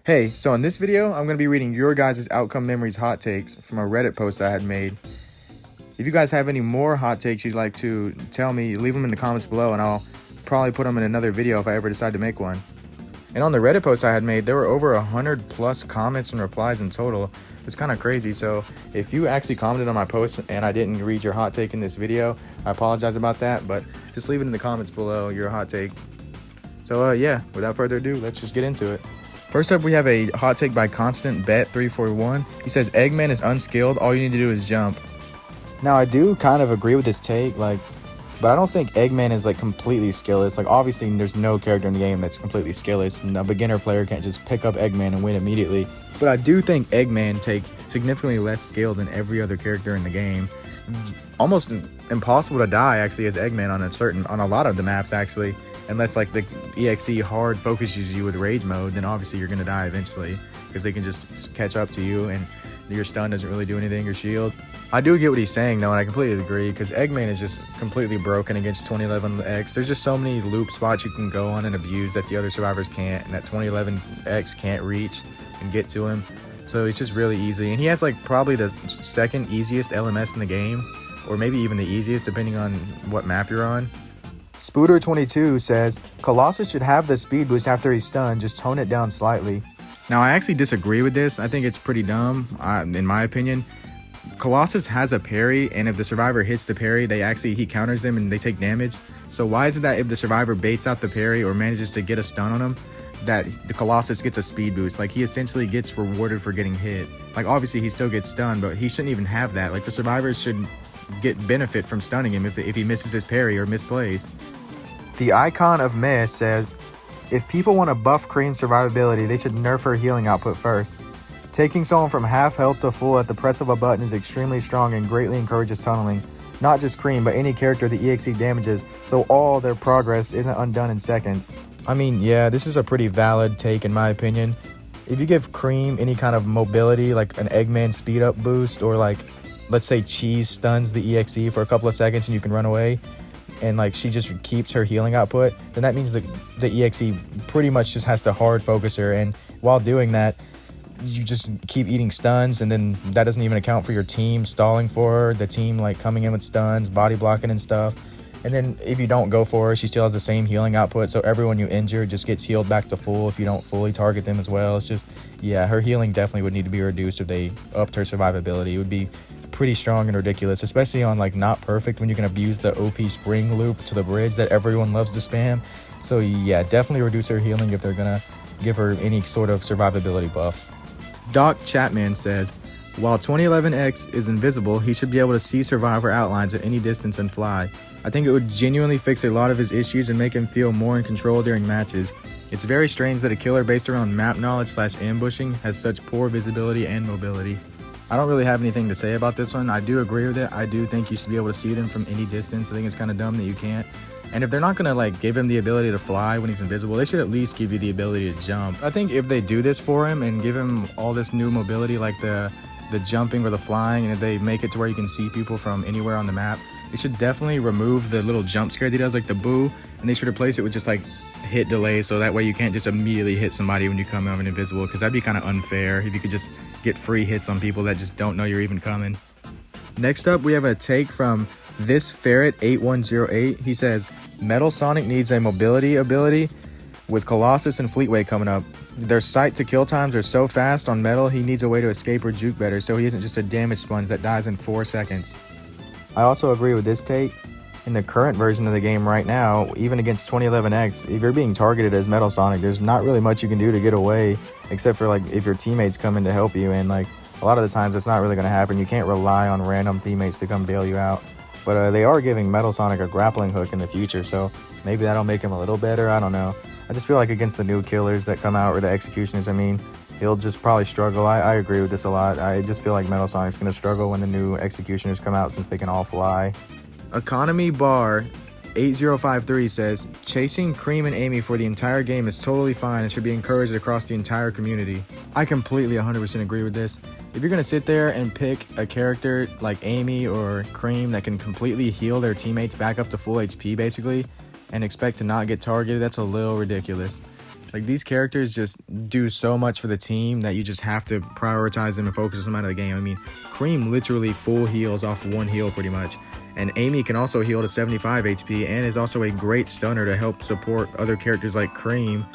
Hey, so in this video, I'm going to be reading your guys' outcome memories hot takes from a Reddit post I had made. If you guys have any more hot takes you'd like to tell me, leave them in the comments below and I'll probably put them in another video if I ever decide to make one. And on the Reddit post I had made, there were over 100 plus comments and replies in total. It's kind of crazy, so if you actually commented on my post and I didn't read your hot take in this video, I apologize about that, but just leave it in the comments below, your hot take. So yeah, without further ado, let's just get into it. First up, we have a hot take by Constant Bet 341. He says Eggman is unskilled. All you need to do is jump. Now, I do kind of agree with this take, but I don't think Eggman is completely skillless. Obviously, there's no character in the game that's completely skillless, and a beginner player can't just pick up Eggman and win immediately. But I do think Eggman takes significantly less skill than every other character in the game. Almost impossible to die actually as Eggman on a lot of the maps actually. Unless the EXE hard focuses you with rage mode, then obviously you're gonna die eventually because they can just catch up to you and your stun doesn't really do anything, your shield. I do get what he's saying though, and I completely agree because Eggman is just completely broken against 2011X. There's just so many loop spots you can go on and abuse that the other survivors can't, and that 2011X can't reach and get to him. So it's just really easy, and he has probably the second easiest LMS in the game, or maybe even the easiest depending on what map you're on. Spooter22 says, Colossus should have the speed boost after he's stunned, just tone it down slightly. Now, I actually disagree with this. I think it's pretty dumb, in my opinion. Colossus has a parry, and if the survivor hits the parry, he counters them and they take damage. So why is it that if the survivor baits out the parry or manages to get a stun on him, that the Colossus gets a speed boost? He essentially gets rewarded for getting hit. Obviously, he still gets stunned, but he shouldn't even have that. The survivors should get benefit from stunning him if he misses his parry or misplays. The Icon of Meh says, if people want to buff Cream survivability, they should nerf her healing output first. Taking someone from half health to full at the press of a button is extremely strong and greatly encourages tunneling. Not just Cream, but any character the EXE damages, so all their progress isn't undone in seconds. I mean, yeah, this is a pretty valid take in my opinion. If you give Cream any kind of mobility, like an Eggman speed up boost, or let's say Cheese stuns the EXE for a couple of seconds and you can run away, and she just keeps her healing output, then that means the EXE pretty much just has to hard focus her, and while doing that, you just keep eating stuns, and then that doesn't even account for your team stalling for her, the team coming in with stuns, body blocking and stuff. And then if you don't go for her, she still has the same healing output, so everyone you injure just gets healed back to full if you don't fully target them as well. It's just, yeah, her healing definitely would need to be reduced if they upped her survivability. It would be pretty strong and ridiculous, especially on not perfect, when you can abuse the OP spring loop to the bridge that everyone loves to spam. So yeah, definitely reduce her healing if they're gonna give her any sort of survivability buffs. Doc Chapman says, while 2011X is invisible, he should be able to see survivor outlines at any distance and fly. I think it would genuinely fix a lot of his issues and make him feel more in control during matches. It's very strange that a killer based around map knowledge / ambushing has such poor visibility and mobility. I don't really have anything to say about this one. I do agree with it. I do think you should be able to see them from any distance. I think it's kind of dumb that you can't. And if they're not going to give him the ability to fly when he's invisible, they should at least give you the ability to jump. I think if they do this for him and give him all this new mobility, like the jumping or the flying, and if they make it to where you can see people from anywhere on the map, they should definitely remove the little jump scare that he does, like the boo, and they should replace it with just hit delay, so that way you can't just immediately hit somebody when you come out invisible, because that'd be kind of unfair if you could just get free hits on people that just don't know you're even coming. Next up, we have a take from This Ferret 8108. He says, Metal Sonic needs a mobility ability. With Colossus and Fleetway coming up, their sight to kill times are so fast on Metal, he needs a way to escape or juke better, so he isn't just a damage sponge that dies in 4 seconds. I also agree with this take. In the current version of the game right now, even against 2011X, if you're being targeted as Metal Sonic, there's not really much you can do to get away, except for if your teammates come in to help you, and a lot of the times it's not really going to happen. You can't rely on random teammates to come bail you out. But they are giving Metal Sonic a grappling hook in the future, so maybe that'll make him a little better. I don't know. I just feel against the new killers that come out, or the executioners, he'll just probably struggle. I agree with this a lot. I just feel Metal Sonic's going to struggle when the new executioners come out, since they can all fly. Economy Bar 8053 says, chasing Cream and Amy for the entire game is totally fine and should be encouraged across the entire community. I completely 100% agree with this. If you're going to sit there and pick a character like Amy or Cream that can completely heal their teammates back up to full HP basically, and expect to not get targeted, that's a little ridiculous. Like, these characters just do so much for the team that you just have to prioritize them and focus them out of the game. I mean, Cream literally full heals off one heal pretty much. And Amy can also heal to 75 HP and is also a great stunner to help support other characters like Cream.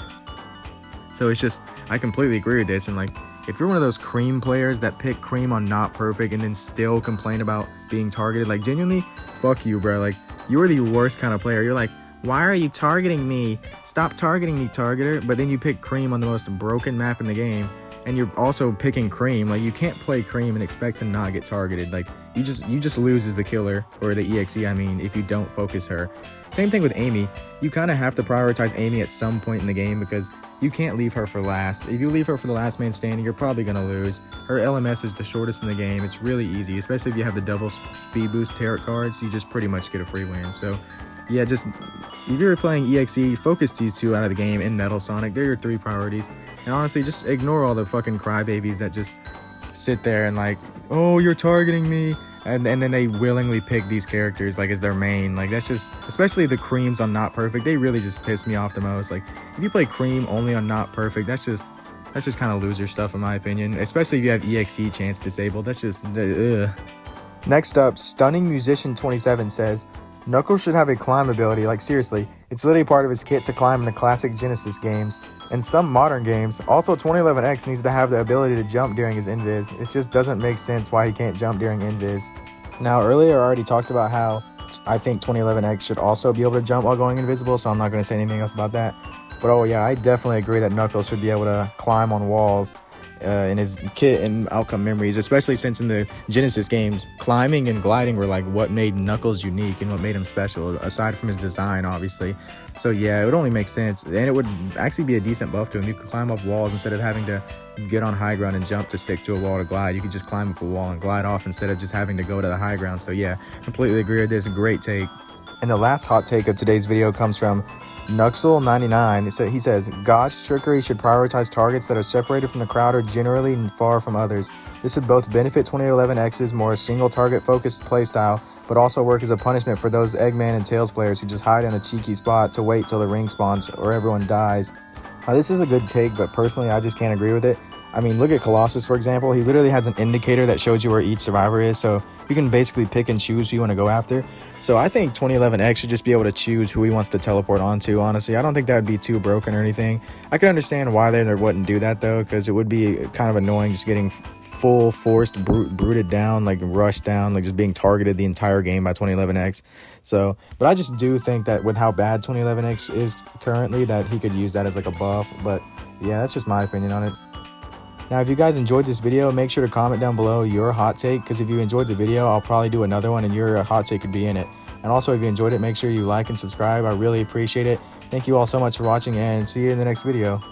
So it's just, I completely agree with this. And like, if you're one of those Cream players that pick Cream on Not Perfect and then still complain about being targeted, like, genuinely, fuck you, bro. Like, you're the worst kind of player. You're like, why are you targeting me? Stop targeting me, targeter. But then you pick Cream on the most broken map in the game, and you're also picking Cream. Like, you can't play Cream and expect to not get targeted. Like, you just lose as the killer, or the EXE, I mean, if you don't focus her. Same thing with Amy. You kind of have to prioritize Amy at some point in the game because you can't leave her for last. If you leave her for the last man standing, you're probably going to lose. Her LMS is the shortest in the game. It's really easy, especially if you have the double speed boost tarot cards. You just pretty much get a free win. So, yeah, just if you're playing EXE, focus these two out of the game in Metal Sonic. They're your 3 priorities. And honestly, just ignore all the fucking crybabies that just sit there and like, oh, you're targeting me. And then they willingly pick these characters like as their main. Like, that's just, especially the Creams on Not Perfect, they really just piss me off the most. Like, if you play Cream only on Not Perfect, that's just kind of loser stuff in my opinion. Especially if you have EXE chance disabled. That's just ugh. Next up, Stunning Musician 27 says, Knuckles should have a climb ability. Like, seriously, it's literally part of his kit to climb in the classic Genesis games and some modern games. Also, 2011X needs to have the ability to jump during his invis. It just doesn't make sense why he can't jump during invis. Now, earlier I already talked about how I think 2011X should also be able to jump while going invisible, so I'm not going to say anything else about that. But oh yeah, I definitely agree that Knuckles should be able to climb on walls in his kit and Outcome Memories, especially since in the Genesis games, climbing and gliding were like what made Knuckles unique and what made him special, aside from his design, obviously. So yeah, it would only make sense, and it would actually be a decent buff to him. You could climb up walls instead of having to get on high ground and jump to stick to a wall to glide. You could just climb up a wall and glide off instead of just having to go to the high ground. So yeah, completely agree with this. Great take. And the last hot take of today's video comes from Nuxel99. He says, God's trickery should prioritize targets that are separated from the crowd or generally far from others. This would both benefit 2011X's more single target focused playstyle, but also work as a punishment for those Eggman and Tails players who just hide in a cheeky spot to wait till the ring spawns or everyone dies. This is a good take, but personally I just can't agree with it. I mean, look at Colossus, for example. He literally has an indicator that shows you where each survivor is, so you can basically pick and choose who you want to go after. So I think 2011X should just be able to choose who he wants to teleport onto, honestly. I don't think that would be too broken or anything. I could understand why they wouldn't do that, though, because it would be kind of annoying just getting full forced brooded down, like rushed down, like just being targeted the entire game by 2011X. So, but I just do think that with how bad 2011X is currently, that he could use that as like a buff. But yeah, that's just my opinion on it. Now, if you guys enjoyed this video, make sure to comment down below your hot take, because if you enjoyed the video, I'll probably do another one and your hot take could be in it. And also, if you enjoyed it, make sure you like and subscribe. I really appreciate it. Thank you all so much for watching, and see you in the next video.